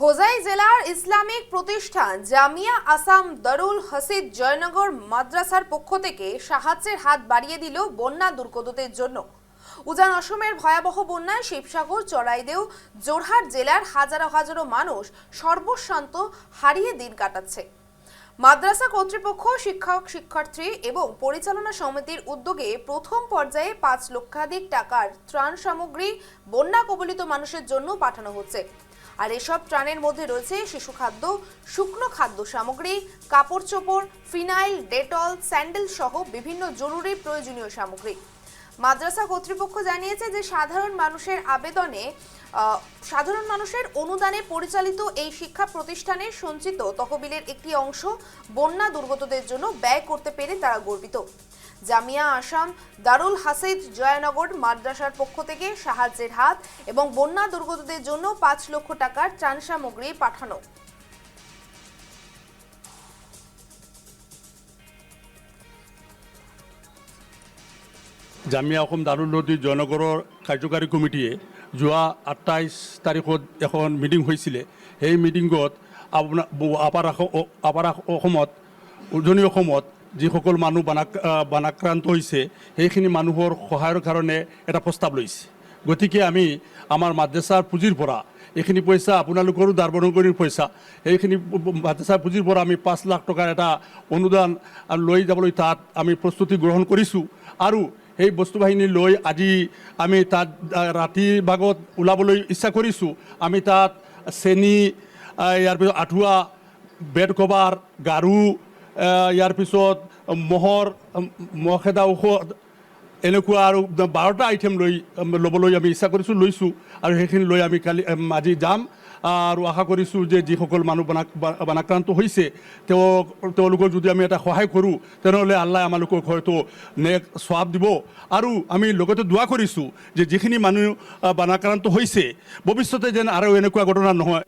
হোজাই জেলার ইসলামিক প্রতিষ্ঠান জামিয়া আসাম দারুল হাসিদ জয়নগর মাদ্রাসার পক্ষ থেকে সাহায্যের হাত বাড়িয়ে দিল বন্যা দুর্গতদের জন্য। উজান অসমের ভয়াবহ বন্যায় শিবসাগর, চড়াইদেও, জোরহাট জেলার হাজারো হাজারো মানুষ সর্বশান্ত হারিয়ে দিন কাটাচ্ছে। মাদ্রাসা কর্তৃপক্ষ, শিক্ষক, শিক্ষার্থী এবং পরিচালনা সমিতির উদ্যোগে প্রথম পর্যায়ে 5 লক্ষাধিক টাকার ত্রাণ সামগ্রী বন্যা কবলিত মানুষের জন্য পাঠানো হচ্ছে। আর এসব ত্রাণের মধ্যে রয়েছে শিশু খাদ্য, শুকনো খাদ্য সামগ্রী, কাপড় চোপড়, ফিনাইল, ডেটল, স্যান্ডেল সহ বিভিন্ন জরুরি প্রয়োজনীয় সামগ্রী। মাদ্রাসা কর্তৃপক্ষ জানিয়েছে যে সাধারণ মানুষের অনুদানে পরিচালিত এই শিক্ষা প্রতিষ্ঠানে সঞ্চিত তহবিলের একটি অংশ বন্যা দুর্গতদের জন্য ব্যয় করতে পেরে তারা গর্বিত। জামিয়া আসাম দারুল হাসিদ জয়নগর মাদ্রাসার পক্ষ থেকে সাহায্যের হাত এবং বন্যা দুর্গতদের জন্য 5 লক্ষ টাকার ত্রাণ সামগ্রী পাঠানো। জামিয়া অসম দাৰুল হাসিদ জয়নগৰৰ কাৰ্যকাৰী কমিটিয়ে যোৱা 28 তাৰিখত এখন মিটিং হৈছিলে। সেই মিটিঙত আপাৰ অসমত, উজনি অসমত যিসকল মানুহ বানাক্ৰান্ত হৈছে সেইখিনি মানুহৰ সহায়ৰ কাৰণে এটা প্ৰস্তাৱ লৈছে। গতিকে আমি আমাৰ মাদ্ৰাছাৰ পুঁজিৰ পৰা এইখিনি পইচা, আপোনালোকৰো দাৰবৰংগৰীৰ পইচা, সেইখিনি মাদ্ৰাছাৰ পুঁজিৰ পৰা আমি 5 লাখ টকাৰ এটা অনুদান লৈ যাবলৈ তাত আমি প্ৰস্তুতি গ্ৰহণ কৰিছোঁ। আৰু এই বস্তু বাহিনী লৈ আজি আমি তাত ৰাতিৰ ভাগত ওলাবলৈ ইচ্ছা কৰিছোঁ। আমি তাত চেনি, ইয়াৰ পিছত আঁঠুৱা, বেড কভাৰ, গাৰু, ইয়াৰ পিছত মহ খেদা ঔষধ, এনেকুৱা আৰু 12টা আইটেম ল'বলৈ আমি ইচ্ছা লৈছোঁ। আৰু সেইখিনি লৈ আমি আজি যাম। আৰু আশা কৰিছোঁ যে যিসকল মানুহ বানাক্ৰান্ত হৈছে তেওঁলোকক যদি আমি এটা সহায় কৰোঁ তেনেহ'লে আল্লাহ আমালোকক হয়তো নেক সৱাব দিব। আৰু আমি লগতে দোৱা কৰিছোঁ যে যিখিনি মানুহ বানাক্ৰান্ত হৈছে ভৱিষ্যতে যেন আৰু এনেকুৱা ঘটনা নহয়।